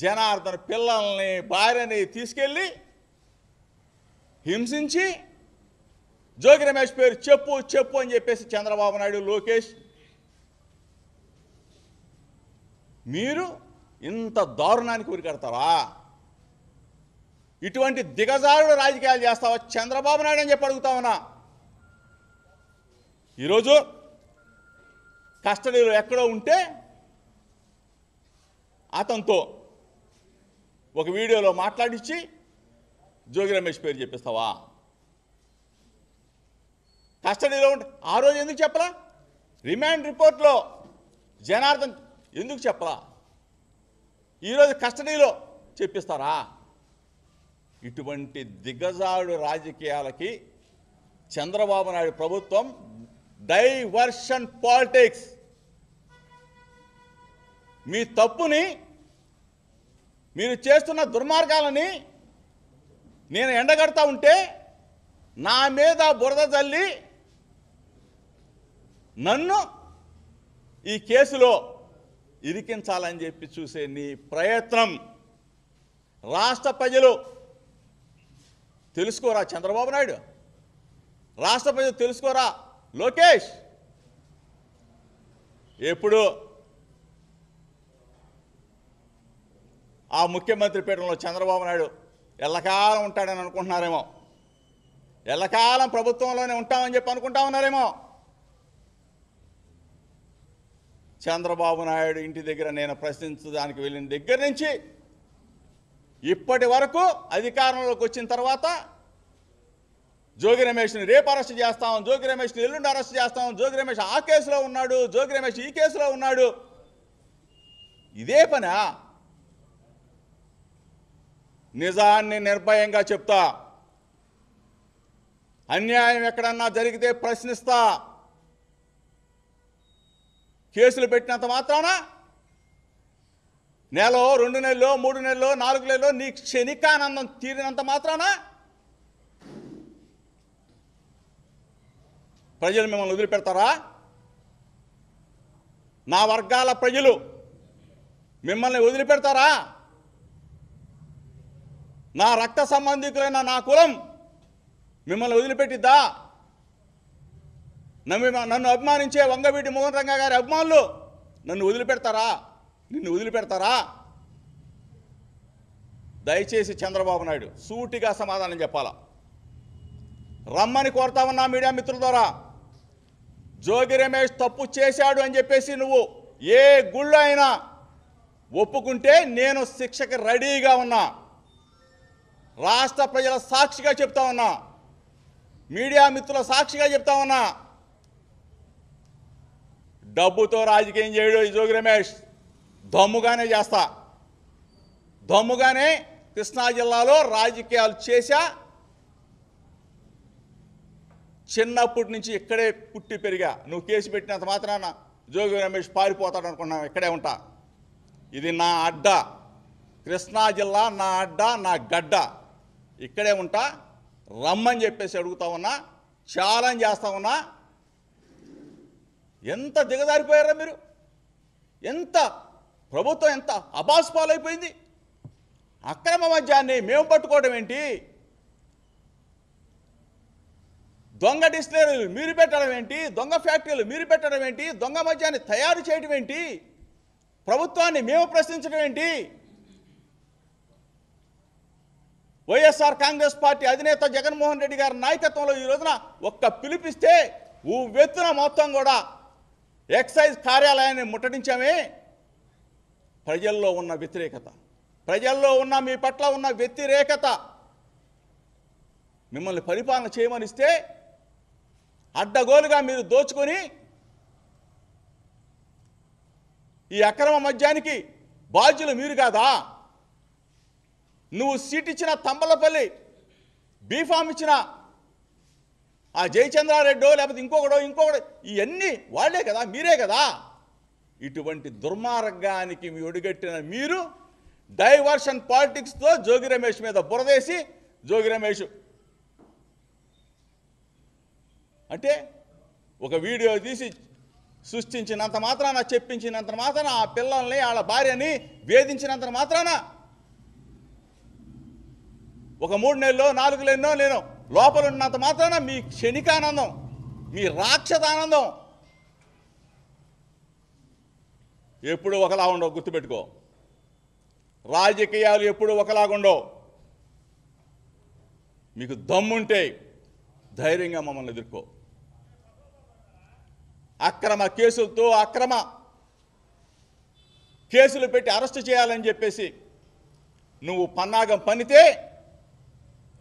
జనార్దన్ పిల్లల్ని భార్యని తీసుకెళ్ళి హింసించి జోగి రమేష్ పేరు చెప్పు చెప్పు అని చెప్పేసి చంద్రబాబు నాయుడు, లోకేష్ మీరు ఇంత దారుణానికి ఉరికడతారా? ఇటువంటి దిగజారుడు రాజకీయాలు చేస్తావా చంద్రబాబు నాయుడు అని చెప్పి అడుగుతా ఉన్నా. ఈరోజు కస్టడీలో ఎక్కడో ఉంటే అతనితో ఒక వీడియోలో మాట్లాడించి జోగి రమేష్ పేరు చెప్పిస్తావా? కస్టడీలో ఉంటే ఆ రోజు ఎందుకు చెప్పలా? రిమాండ్ రిపోర్ట్లో జనార్దన్ ఎందుకు చెప్పలా? ఈరోజు కస్టడీలో చెప్పిస్తారా? ఇటువంటి దిగజారుడు రాజకీయాలకి చంద్రబాబు నాయుడు ప్రభుత్వం డైవర్షన్ పాలిటిక్స్. మీ తప్పుని, మీరు చేస్తున్న దుర్మార్గాలని నేను ఎండగడతా ఉంటే నా మీద బురద జల్లి నన్ను ఈ కేసులో ఇరికించాలని చెప్పి చూసే నీ ప్రయత్నం రాష్ట్ర ప్రజలు తెలుసుకోరా చంద్రబాబు నాయుడు? రాష్ట్ర ప్రజలు తెలుసుకోరా లోకేష్? ఎప్పుడు ఆ ముఖ్యమంత్రి పీఠంలో చంద్రబాబు నాయుడు ఎల్లకాలం ఉంటాడని అనుకుంటున్నారేమో, ఎల్లకాలం ప్రభుత్వంలోనే ఉంటామని చెప్పి అనుకుంటా ఉన్నారేమో. చంద్రబాబు నాయుడు ఇంటి దగ్గర నేను ప్రశ్నించడానికి వెళ్ళిన దగ్గర నుంచి ఇప్పటి వరకు అధికారంలోకి వచ్చిన తర్వాత జోగి రమేష్ని రేపు అరెస్ట్ చేస్తాం, జోగి రమేష్ని ఎల్లుండి అరెస్ట్ చేస్తాం, జోగి రమేష్ ఆ కేసులో ఉన్నాడు, జోగి రమేష్ ఈ కేసులో ఉన్నాడు. ఇదే పనా? నిజాన్ని నిర్భయంగా చెప్తా. అన్యాయం ఎక్కడన్నా జరిగితే ప్రశ్నిస్తా. కేసులు పెట్టినంత మాత్రాన నెలలో 2 నెలల్లో 3 నెలల్లో 4 నెలల్లో నీ క్షణికానందం తీరినంత మాత్రాన ప్రజలు మిమ్మల్ని వదిలిపెడతారా? నా వర్గాల ప్రజలు మిమ్మల్ని వదిలిపెడతారా? నా రక్త సంబంధికులైన నా కులం మిమ్మల్ని వదిలిపెట్టిద్దా? నన్ను అభిమానించే వంగవీటి మోహన్ రంగా గారి అభిమానులు నన్ను వదిలిపెడతారా? నిన్ను వదిలిపెడతారా? దయచేసి చంద్రబాబు నాయుడు సూటిగా సమాధానం చెప్పాలా. రమ్మని కోరుతా ఉన్నా మీడియా మిత్రుల ద్వారా. జోగి రమేష్ తప్పు చేశాడు అని చెప్పేసి నువ్వు ఏ గుళ్ళో అయినా ఒప్పుకుంటే నేను శిక్షకి రెడీగా ఉన్నా. రాష్ట్ర ప్రజల సాక్షిగా చెప్తా ఉన్నా, మీడియా మిత్రుల సాక్షిగా చెప్తా ఉన్నా. డబ్బుతో రాజకీయం చేయడు ఈ జోగి రమేష్. దమ్ముగానే చేస్తా, దమ్ముగానే కృష్ణా జిల్లాలో రాజకీయాలు చేశా. చిన్నప్పటి నుంచి ఇక్కడే పుట్టి పెరిగా. నువ్వు కేసు పెట్టినంత మాత్రాన జోగి రమేష్ పారిపోతాడు అనుకున్నావు. ఇక్కడే ఉంటా. ఇది నా అడ్డ, కృష్ణా జిల్లా నా అడ్డ, నా గడ్డ. ఇక్కడే ఉంటా. రమ్మని చెప్పేసి అడుగుతా ఉన్నా, ఛాలెంజ్ చేస్తా ఉన్నా. ఎంత దిగజారిపోయారా మీరు? ఎంత ప్రభుత్వం ఎంత అబాస్పాలైపోయింది? అక్రమ మద్యాన్ని మేము పట్టుకోవడం ఏంటి? దొంగ డిస్టిలరీలు మీరు పెట్టడం ఏంటి? దొంగ ఫ్యాక్టరీలు మీరు పెట్టడం ఏంటి? దొంగ మద్యాన్ని తయారు చేయడం ఏంటి? ప్రభుత్వాన్ని మేము ప్రశ్నించడం ఏంటి? వైఎస్ఆర్ కాంగ్రెస్ పార్టీ అధినేత జగన్మోహన్ రెడ్డి గారి నాయకత్వంలో ఈ రోజున ఒక్క పిలిపిస్తే ఉవ్వెత్తున మొత్తం కూడా ఎక్సైజ్ కార్యాలయాన్ని ముట్టడించామే. ప్రజల్లో ఉన్న వ్యతిరేకత, ప్రజల్లో ఉన్న మీ పట్ల ఉన్న వ్యతిరేకత, మిమ్మల్ని పరిపాలన చేయమనిస్తే అడ్డగోలుగా మీరు దోచుకొని ఈ అక్రమ మద్యానికి బాధ్యులు మీరు కాదా? నువ్వు సీట్ ఇచ్చిన తంబలపల్లి, బీఫామ్ ఇచ్చిన ఆ జయచంద్రారెడ్డో లేకపోతే ఇంకొకడో ఇవన్నీ వాళ్లే కదా, మీరే కదా. ఇటువంటి దుర్మార్గానికి ఒడిగట్టిన మీరు డైవర్షన్ పాలిటిక్స్తో జోగి రమేష్ మీద బురదేసి, జోగి రమేష్ అంటే ఒక వీడియో తీసి సృష్టించినంత మాత్రాన, చెప్పించినంత మాత్రాన, ఆ పిల్లల్ని వాళ్ళ భార్యని వేధించినంత మాత్రాన ఒక 3 నెలల్లో 4 నెలల్లో నేను లోపల ఉన్నంత మాత్రాన మీ క్షణికానందం, మీ రాక్షసానందం ఎప్పుడు ఒకలా ఉండవు. గుర్తుపెట్టుకో, రాజకీయాలు ఎప్పుడు ఒకలాగుండవు. మీకు దమ్ముంటే ధైర్యంగా మమ్మల్ని ఎదుర్కో. అక్రమ కేసులతో అక్రమ కేసులు పెట్టి అరెస్టు చేయాలని చెప్పేసి నువ్వు పన్నాగం పనితే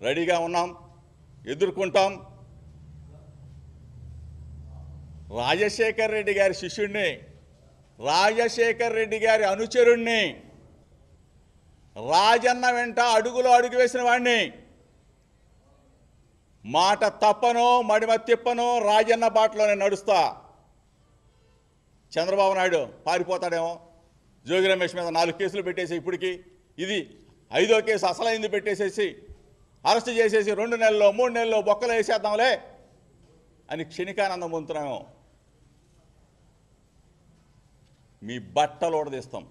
రెడీగా ఉన్నాం, ఎదుర్కొంటాం. రాజశేఖర్ రెడ్డి గారి శిష్యుడిని, రాజశేఖర్ రెడ్డి గారి అనుచరుణ్ణి, రాజన్న వెంట అడుగులో అడుగు వేసిన వాడిని, మాట తప్పనో మడిమ తిప్పనో రాజన్న బాటలోనే నడుస్తా. చంద్రబాబు నాయుడు పారిపోతాడేమో, జోగి రమేష్ మీద 4 కేసులు పెట్టేసి ఇప్పటికి ఇది 5వ కేసు అసలైంది పెట్టేసేసి అరెస్ట్ చేసేసి 2 నెలల్లో 3 నెలల్లో బొక్కలు వేసేద్దాంలే అని క్షణికానందం పొందుతున్నామేమో. మీ బట్టలు ఊడదీస్తాం.